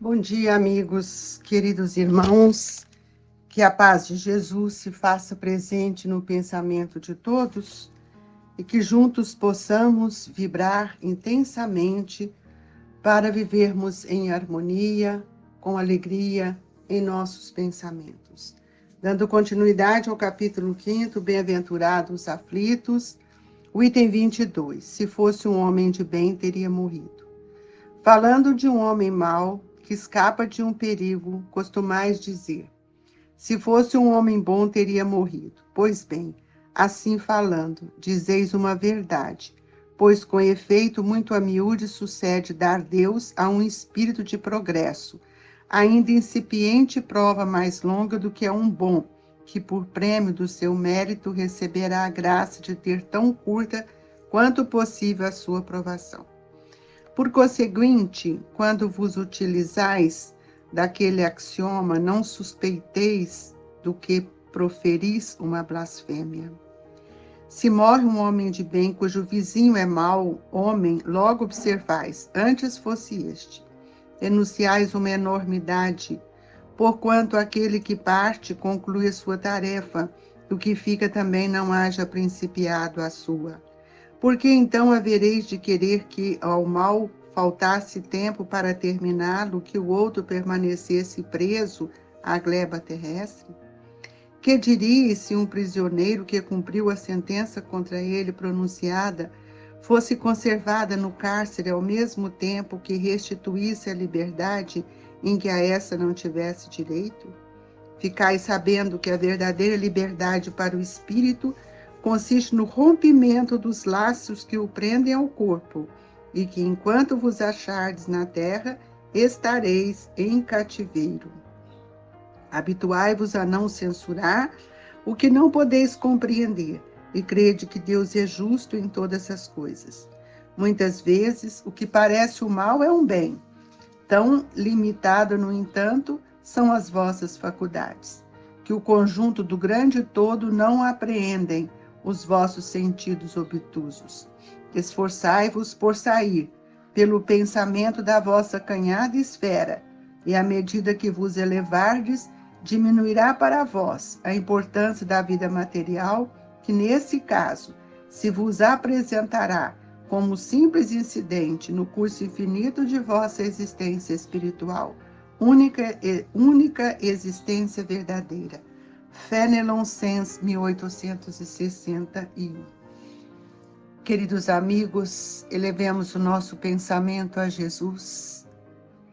Bom dia, amigos, queridos irmãos. Que a paz de Jesus se faça presente no pensamento de todos e que juntos possamos vibrar intensamente para vivermos em harmonia, com alegria em nossos pensamentos. Dando continuidade ao capítulo 5, Bem-aventurados os aflitos, o item 22. Se fosse um homem de bem, teria morrido. Falando de um homem mau que escapa de um perigo, costumais dizer: se fosse um homem bom, teria morrido. Pois bem, assim falando, dizeis uma verdade, pois com efeito muito a miúde sucede dar Deus a um espírito de progresso, ainda incipiente prova mais longa do que a um bom, que por prêmio do seu mérito receberá a graça de ter tão curta quanto possível a sua provação. Por conseguinte, quando vos utilizais daquele axioma, não suspeiteis do que proferis uma blasfêmia. Se morre um homem de bem, cujo vizinho é mau homem, logo observais, antes fosse este. Denunciais uma enormidade, porquanto aquele que parte conclui a sua tarefa, o que fica também não haja principiado a sua. Porque então havereis de querer que ao mal faltasse tempo para terminá-lo, que o outro permanecesse preso à gleba terrestre? Que diríeis se um prisioneiro que cumpriu a sentença contra ele pronunciada fosse conservada no cárcere ao mesmo tempo que restituísse a liberdade em que a essa não tivesse direito? Ficais sabendo que a verdadeira liberdade para o espírito consiste no rompimento dos laços que o prendem ao corpo, e que enquanto vos achardes na terra, estareis em cativeiro. Habituai-vos a não censurar o que não podeis compreender, e crede que Deus é justo em todas as coisas. Muitas vezes, o que parece o mal é um bem. Tão limitado, no entanto, são as vossas faculdades, que o conjunto do grande todo não apreendem os vossos sentidos obtusos. Esforçai-vos por sair, pelo pensamento da vossa canhada esfera, e à medida que vos elevardes, diminuirá para vós a importância da vida material, que nesse caso se vos apresentará como simples incidente no curso infinito de vossa existência espiritual, única existência verdadeira. Fenelon Sens, 1861. Queridos amigos, elevemos o nosso pensamento a Jesus,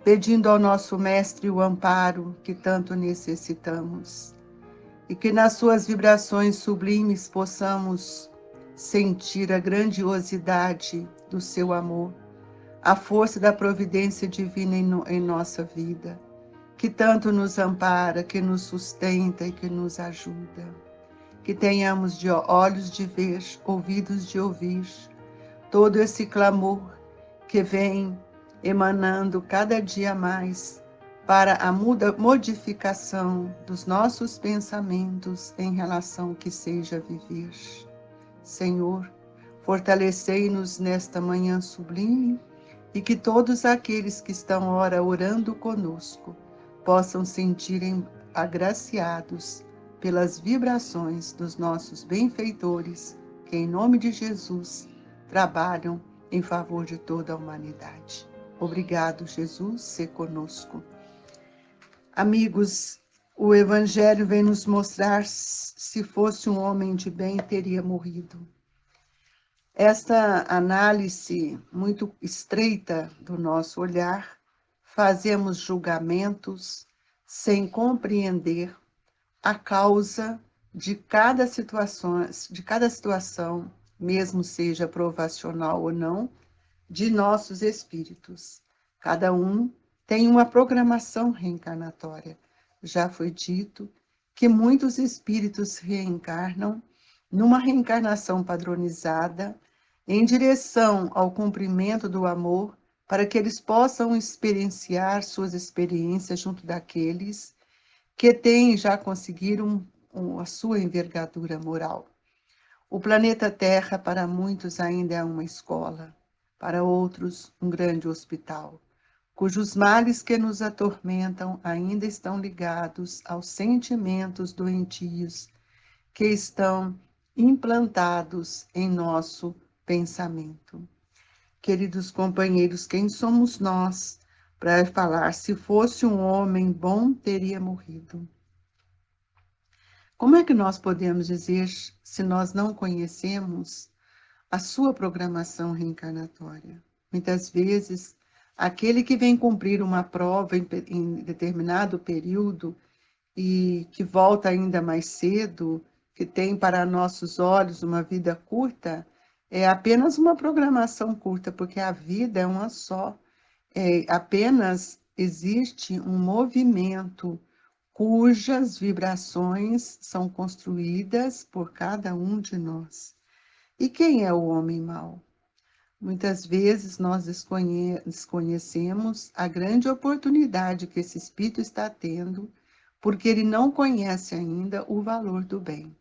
pedindo ao nosso Mestre o amparo que tanto necessitamos, e que nas suas vibrações sublimes possamos sentir a grandiosidade do seu amor, a força da providência divina em nossa vida, que tanto nos ampara, que nos sustenta e que nos ajuda. Que tenhamos de olhos de ver, ouvidos de ouvir, todo esse clamor que vem emanando cada dia mais para a modificação dos nossos pensamentos em relação ao que seja viver. Senhor, fortalecei-nos nesta manhã sublime e que todos aqueles que estão ora orando conosco possam sentirem agraciados pelas vibrações dos nossos benfeitores, que em nome de Jesus trabalham em favor de toda a humanidade. Obrigado, Jesus, ser conosco. Amigos, o Evangelho vem nos mostrar: se fosse um homem de bem, teria morrido. Esta análise muito estreita do nosso olhar, fazemos julgamentos sem compreender a causa de cada situação, mesmo seja provacional ou não, de nossos espíritos. Cada um tem uma programação reencarnatória. Já foi dito que muitos espíritos reencarnam numa reencarnação padronizada, em direção ao cumprimento do amor, para que eles possam experienciar suas experiências junto daqueles que já conseguiram a sua envergadura moral. O planeta Terra, para muitos, ainda é uma escola, para outros, um grande hospital. cujos males que nos atormentam ainda estão ligados aos sentimentos doentios que estão implantados em nosso pensamento. Queridos companheiros, quem somos nós para falar se fosse um homem bom, teria morrido? Como é que nós podemos dizer se nós não conhecemos a sua programação reencarnatória? Muitas vezes, aquele que vem cumprir uma prova em determinado período e que volta ainda mais cedo, que tem para nossos olhos uma vida curta, é apenas uma programação curta, porque a vida é uma só. Apenas existe um movimento cujas vibrações são construídas por cada um de nós. E quem é o homem mau? Muitas vezes nós desconhecemos a grande oportunidade que esse espírito está tendo, porque ele não conhece ainda o valor do bem.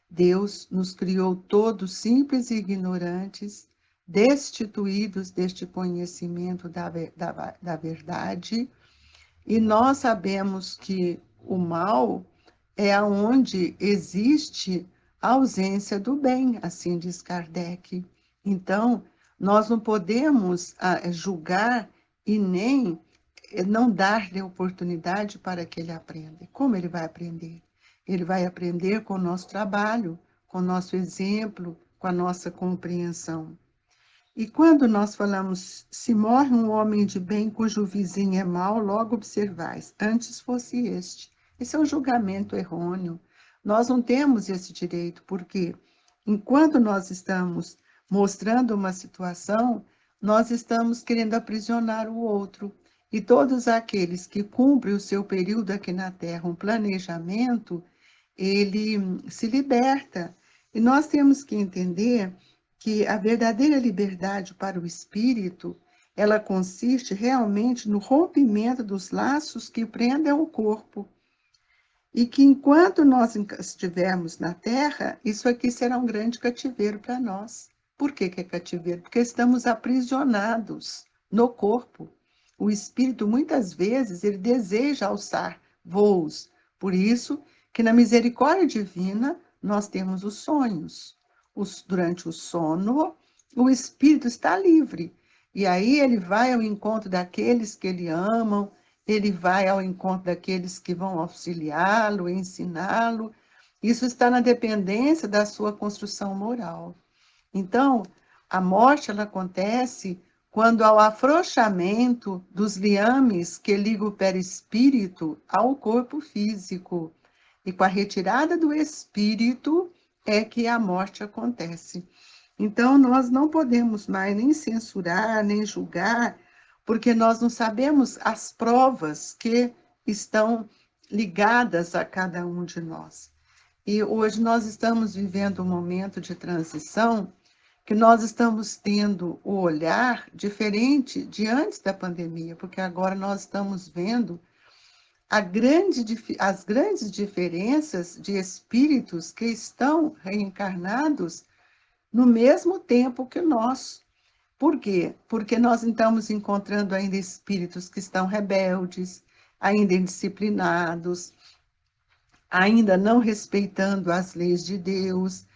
Deus nos criou todos simples e ignorantes, destituídos deste conhecimento da verdade, e nós sabemos que o mal é onde existe a ausência do bem, assim diz Kardec. Então, nós não podemos julgar e nem não dar-lhe oportunidade para que ele aprenda. Como ele vai aprender? Ele vai aprender com o nosso trabalho, com o nosso exemplo, com a nossa compreensão. E quando nós falamos, se morre um homem de bem cujo vizinho é mau, logo observais, antes fosse este. Esse é um julgamento errôneo. Nós não temos esse direito, porque enquanto nós estamos mostrando uma situação, nós estamos querendo aprisionar o outro. E todos aqueles que cumprem o seu período aqui na Terra, um planejamento, ele se liberta. E nós temos que entender que a verdadeira liberdade para o espírito, ela consiste realmente no rompimento dos laços que prendem o corpo. E que enquanto nós estivermos na Terra, isso aqui será um grande cativeiro para nós. Por que é cativeiro? Porque estamos aprisionados no corpo. O espírito, muitas vezes, ele deseja alçar voos. Por isso que na misericórdia divina nós temos os sonhos. Durante o sono, o espírito está livre. E aí ele vai ao encontro daqueles que ele amam, ele vai ao encontro daqueles que vão auxiliá-lo, ensiná-lo. Isso está na dependência da sua construção moral. Então, a morte ela acontece quando há o afrouxamento dos liames que ligam o perispírito ao corpo físico. E com a retirada do espírito é que a morte acontece. Então, nós não podemos mais nem censurar, nem julgar, porque nós não sabemos as provas que estão ligadas a cada um de nós. E hoje nós estamos vivendo um momento de transição que nós estamos tendo o olhar diferente de antes da pandemia, porque agora nós estamos vendo as grandes diferenças de espíritos que estão reencarnados no mesmo tempo que nós. Por quê? Porque nós estamos encontrando ainda espíritos que estão rebeldes, ainda indisciplinados, ainda não respeitando as leis de Deus,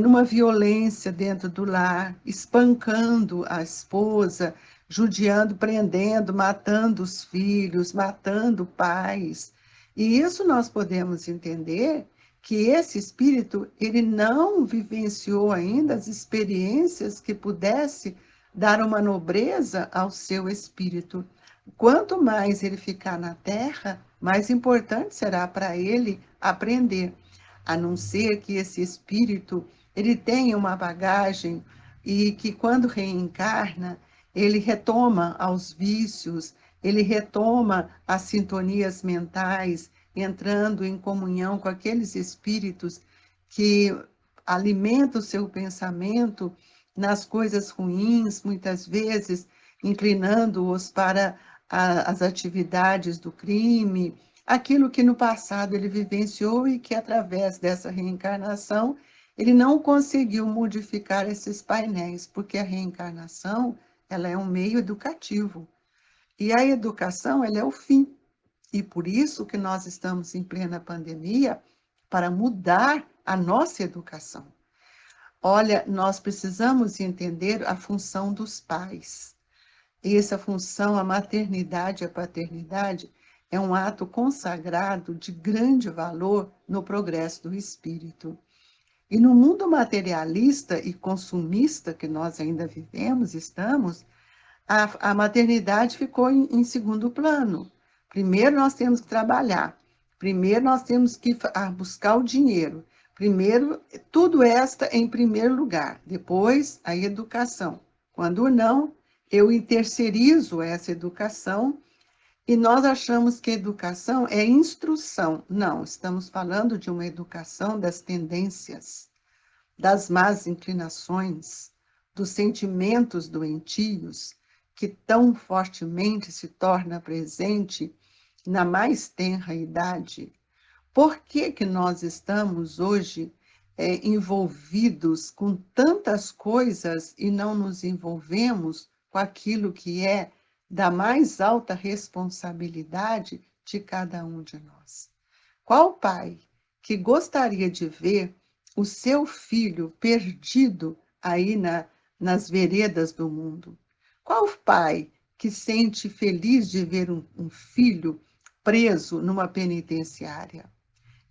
numa violência dentro do lar, espancando a esposa, judiando, prendendo, matando os filhos, matando pais. E isso nós podemos entender que esse espírito, ele não vivenciou ainda as experiências que pudesse dar uma nobreza ao seu espírito. Quanto mais ele ficar na terra, mais importante será para ele aprender, a não ser que esse espírito ele tenha uma bagagem e que quando reencarna, ele retoma aos vícios, ele retoma as sintonias mentais, entrando em comunhão com aqueles espíritos que alimentam o seu pensamento nas coisas ruins, muitas vezes inclinando-os para as atividades do crime, aquilo que no passado ele vivenciou e que através dessa reencarnação ele não conseguiu modificar esses painéis, porque a reencarnação ela é um meio educativo. E a educação, ela é o fim. E por isso que nós estamos em plena pandemia, para mudar a nossa educação. Olha, nós precisamos entender a função dos pais. E essa função, a maternidade e a paternidade, é um ato consagrado de grande valor no progresso do espírito. E no mundo materialista e consumista que nós ainda vivemos, estamos, a maternidade ficou em segundo plano. Primeiro nós temos que trabalhar, primeiro nós temos que buscar o dinheiro, primeiro tudo esta em primeiro lugar, depois a educação. Quando não, eu terceirizo essa educação e nós achamos que educação é instrução. Não, estamos falando de uma educação das tendências, das más inclinações, dos sentimentos doentios, que tão fortemente se torna presente na mais tenra idade. Por que que nós estamos hoje envolvidos com tantas coisas e não nos envolvemos com aquilo que é da mais alta responsabilidade de cada um de nós? Qual pai que gostaria de ver o seu filho perdido aí nas veredas do mundo? Qual pai que sente feliz de ver um filho preso numa penitenciária?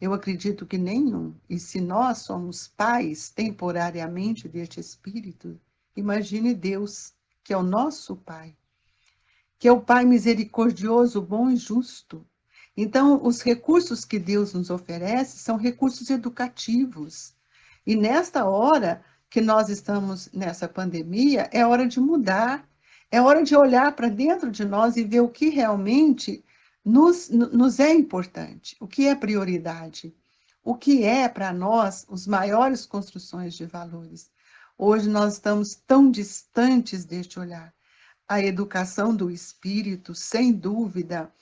Eu acredito que nenhum. E se nós somos pais temporariamente deste espírito, imagine Deus, que é o nosso Pai, que é o Pai misericordioso, bom e justo. Então, os recursos que Deus nos oferece são recursos educativos. E nesta hora que nós estamos nessa pandemia, é hora de mudar, é hora de olhar para dentro de nós e ver o que realmente nos é importante, o que é prioridade, o que é para nós os maiores construções de valores. Hoje nós estamos tão distantes deste olhar. A educação do espírito, sem dúvida,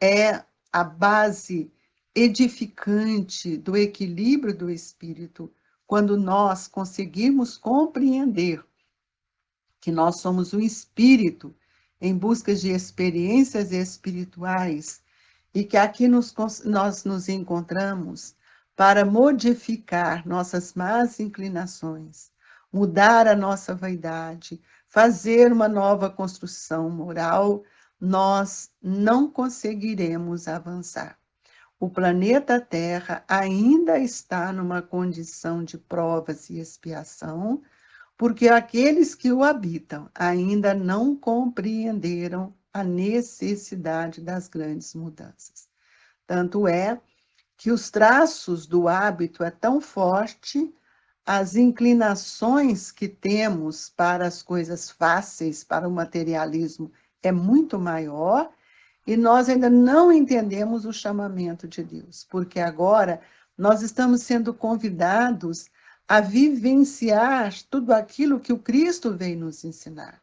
é a base edificante do equilíbrio do espírito, quando nós conseguimos compreender que nós somos um espírito em busca de experiências espirituais e que aqui nós nos encontramos para modificar nossas más inclinações, mudar a nossa vaidade, fazer uma nova construção moral, nós não conseguiremos avançar. O planeta Terra ainda está numa condição de provas e expiação, porque aqueles que o habitam ainda não compreenderam a necessidade das grandes mudanças. Tanto é que os traços do hábito é tão forte, as inclinações que temos para as coisas fáceis, para o materialismo, é muito maior, e nós ainda não entendemos o chamamento de Deus, porque agora nós estamos sendo convidados a vivenciar tudo aquilo que o Cristo veio nos ensinar.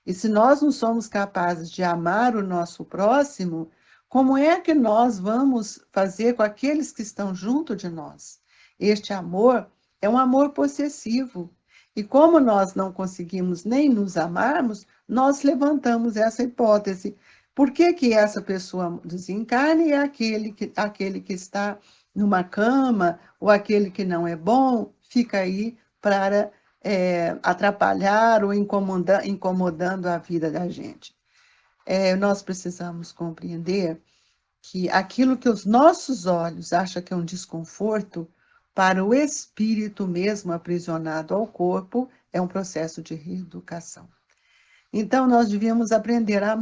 E se nós não somos capazes de amar o nosso próximo, como é que nós vamos fazer com aqueles que estão junto de nós? Este amor é um amor possessivo. E como nós não conseguimos nem nos amarmos, nós levantamos essa hipótese. Por que que essa pessoa desencarna e é aquele que está numa cama, ou aquele que não é bom, fica aí para atrapalhar ou incomodando a vida da gente? Nós precisamos compreender que aquilo que os nossos olhos acham que é um desconforto, para o espírito mesmo aprisionado ao corpo, é um processo de reeducação. Então, nós devíamos aprender a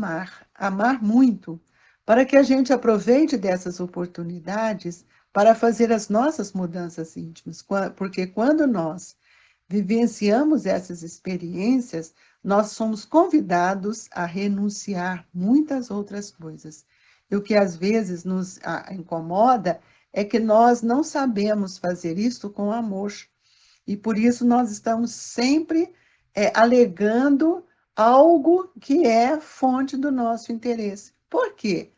amar muito, para que a gente aproveite dessas oportunidades para fazer as nossas mudanças íntimas, porque quando nós vivenciamos essas experiências, nós somos convidados a renunciar muitas outras coisas. E o que às vezes nos incomoda é que nós não sabemos fazer isso com amor. E por isso nós estamos sempre alegando algo que é fonte do nosso interesse. Por quê?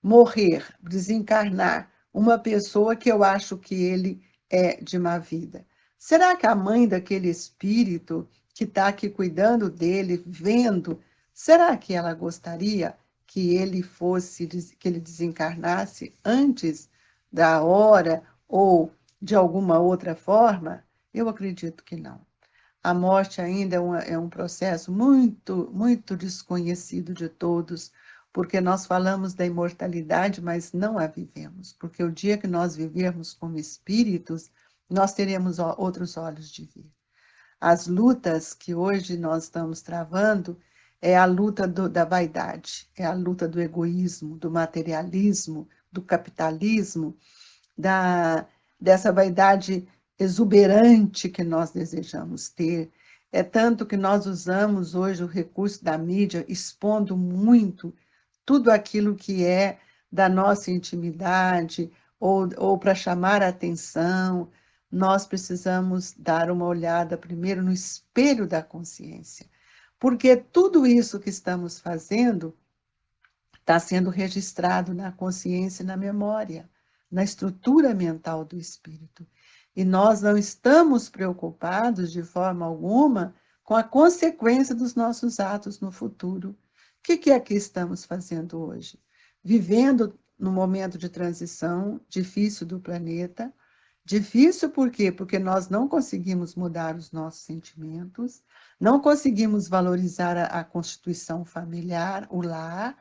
Morrer, desencarnar uma pessoa que eu acho que ele é de má vida. Será que a mãe daquele espírito que está aqui cuidando dele, vendo, será que ela gostaria que ele desencarnasse antes da hora ou de alguma outra forma? Eu acredito que não. A morte ainda é um processo muito, muito desconhecido de todos, porque nós falamos da imortalidade, mas não a vivemos, porque o dia que nós vivermos como espíritos, nós teremos outros olhos de ver. As lutas que hoje nós estamos travando é a luta da vaidade, é a luta do egoísmo, do materialismo, do capitalismo, dessa vaidade exuberante que nós desejamos ter. É tanto que nós usamos hoje o recurso da mídia, expondo muito tudo aquilo que é da nossa intimidade, ou para chamar a atenção. Nós precisamos dar uma olhada primeiro no espelho da consciência, porque tudo isso que estamos fazendo está sendo registrado na consciência e na memória, na estrutura mental do espírito. E nós não estamos preocupados de forma alguma com a consequência dos nossos atos no futuro. O que é que estamos fazendo hoje? Vivendo num momento de transição difícil do planeta. Difícil por quê? Porque nós não conseguimos mudar os nossos sentimentos, não conseguimos valorizar a constituição familiar, o lar,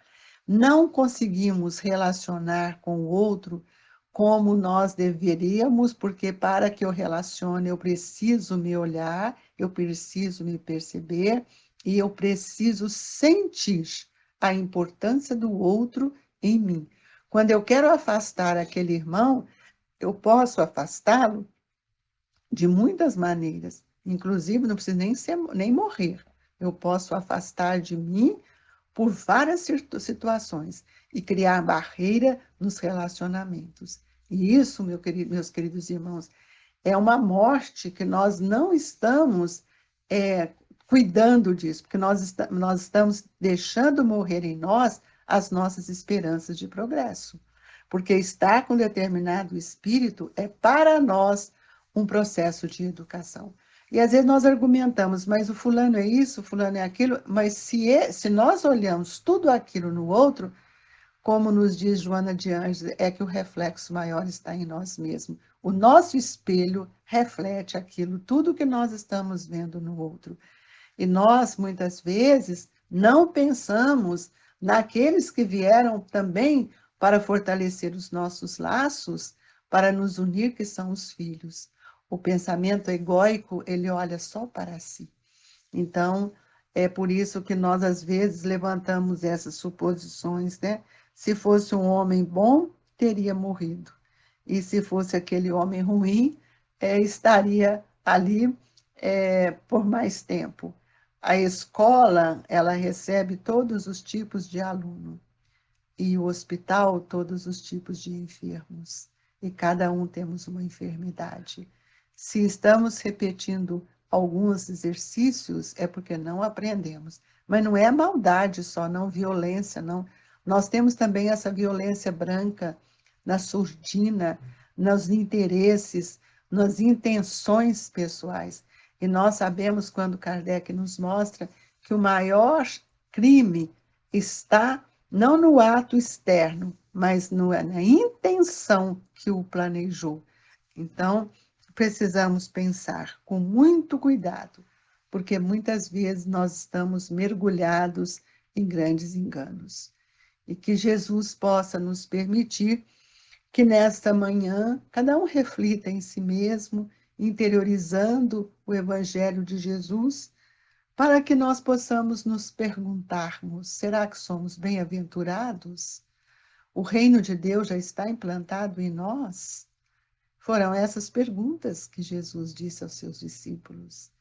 não conseguimos relacionar com o outro como nós deveríamos, porque para que eu relacione, eu preciso me olhar, eu preciso me perceber e eu preciso sentir a importância do outro em mim. Quando eu quero afastar aquele irmão, eu posso afastá-lo de muitas maneiras, inclusive não precisa nem morrer. Eu posso afastar de mim por várias situações e criar barreira nos relacionamentos. E isso, meus queridos irmãos, é uma morte que nós não estamos cuidando disso, porque nós estamos deixando morrer em nós as nossas esperanças de progresso. Porque estar com determinado espírito é para nós um processo de educação. E às vezes nós argumentamos, mas o fulano é isso, o fulano é aquilo, mas se nós olhamos tudo aquilo no outro, como nos diz Joana de Ângeles, é que o reflexo maior está em nós mesmos. O nosso espelho reflete aquilo, tudo que nós estamos vendo no outro. E nós, muitas vezes, não pensamos naqueles que vieram também para fortalecer os nossos laços, para nos unir, que são os filhos. O pensamento egóico, ele olha só para si. Então, é por isso que nós, às vezes, levantamos essas suposições, né? Se fosse um homem bom, teria morrido. E se fosse aquele homem ruim, estaria ali por mais tempo. A escola, ela recebe todos os tipos de aluno e o hospital todos os tipos de enfermos. E cada um temos uma enfermidade. Se estamos repetindo alguns exercícios, é porque não aprendemos. Mas não é maldade só, não violência, não. Nós temos também essa violência branca na surdina, nos interesses, nas intenções pessoais. E nós sabemos, quando Kardec nos mostra, que o maior crime está não no ato externo, mas na intenção que o planejou. Então, precisamos pensar com muito cuidado, porque muitas vezes nós estamos mergulhados em grandes enganos. E que Jesus possa nos permitir que nesta manhã cada um reflita em si mesmo, interiorizando o Evangelho de Jesus, para que nós possamos nos perguntarmos: será que somos bem-aventurados? O reino de Deus já está implantado em nós? Foram essas perguntas que Jesus disse aos seus discípulos.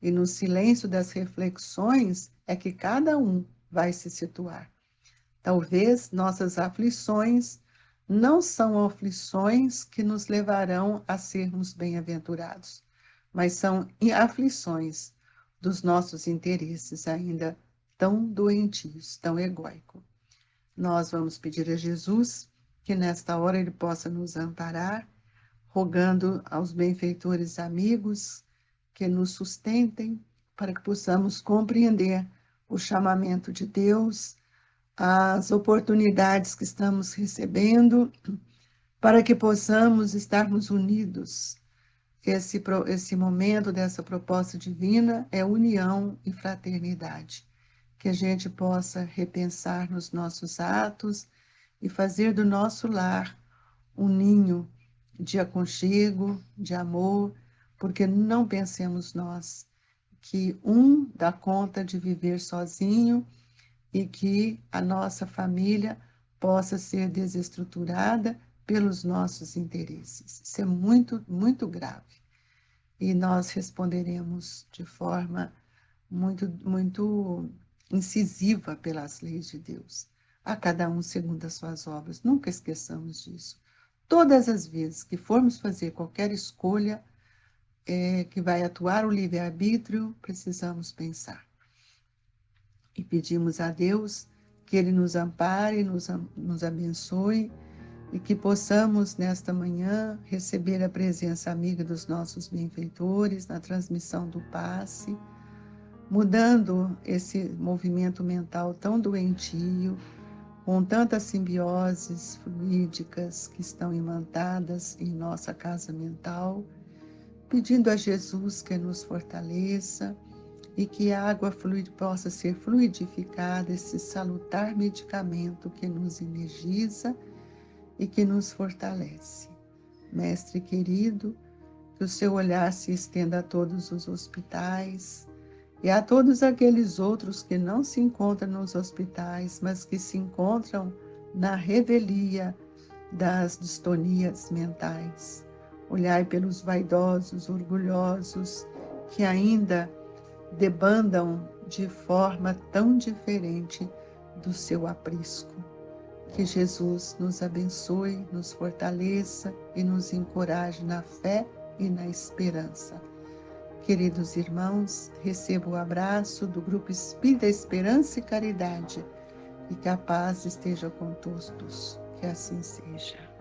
E no silêncio das reflexões é que cada um vai se situar. Talvez nossas aflições não são aflições que nos levarão a sermos bem-aventurados, mas são aflições dos nossos interesses ainda tão doentios, tão egóicos. Nós vamos pedir a Jesus que nesta hora ele possa nos amparar, rogando aos benfeitores amigos que nos sustentem para que possamos compreender o chamamento de Deus as oportunidades que estamos recebendo para que possamos estarmos unidos. Esse momento dessa proposta divina é união e fraternidade. Que a gente possa repensar nos nossos atos e fazer do nosso lar um ninho de aconchego, de amor, porque não pensemos nós que um dá conta de viver sozinho e que a nossa família possa ser desestruturada pelos nossos interesses. Isso é muito, muito grave. E nós responderemos de forma muito, muito incisiva pelas leis de Deus. A cada um segundo as suas obras. Nunca esqueçamos disso. Todas as vezes que formos fazer qualquer escolha que vai atuar o livre-arbítrio, precisamos pensar. E pedimos a Deus que Ele nos ampare, nos abençoe e que possamos, nesta manhã, receber a presença amiga dos nossos benfeitores na transmissão do passe, mudando esse movimento mental tão doentio, com tantas simbioses fluídicas que estão imantadas em nossa casa mental, pedindo a Jesus que nos fortaleça e que a água possa ser fluidificada, esse salutar medicamento que nos energiza e que nos fortalece. Mestre querido, que o seu olhar se estenda a todos os hospitais e a todos aqueles outros que não se encontram nos hospitais, mas que se encontram na revelia das distonias mentais. Olhai pelos vaidosos, orgulhosos, que ainda debandam de forma tão diferente do seu aprisco. Que Jesus nos abençoe, nos fortaleça e nos encoraje na fé e na esperança. Queridos irmãos, recebo o abraço do Grupo Espírita Esperança e Caridade e que a paz esteja com todos. Que assim seja.